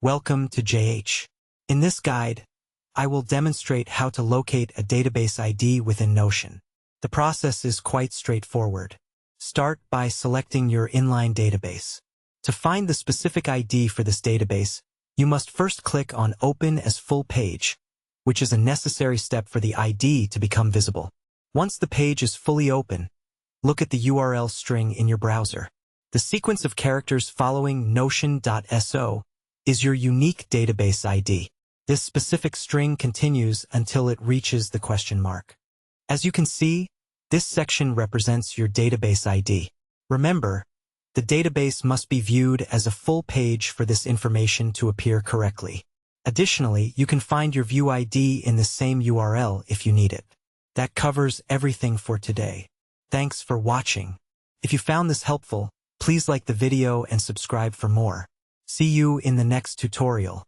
Welcome to JH. In this guide, I will demonstrate how to locate a database ID within Notion. The process is quite straightforward. Start by selecting your inline database. To find the specific ID for this database, you must first click on Open as Full Page, which is a necessary step for the ID to become visible. Once the page is fully open, look at the URL string in your browser. The sequence of characters following notion.so is your unique database ID. This specific string continues until it reaches the question mark. As you can see, this section represents your database ID. Remember, the database must be viewed as a full page for this information to appear correctly. Additionally, you can find your view ID in the same URL if you need it. That covers everything for today. Thanks for watching. If you found this helpful, please like the video and subscribe for more. See you in the next tutorial.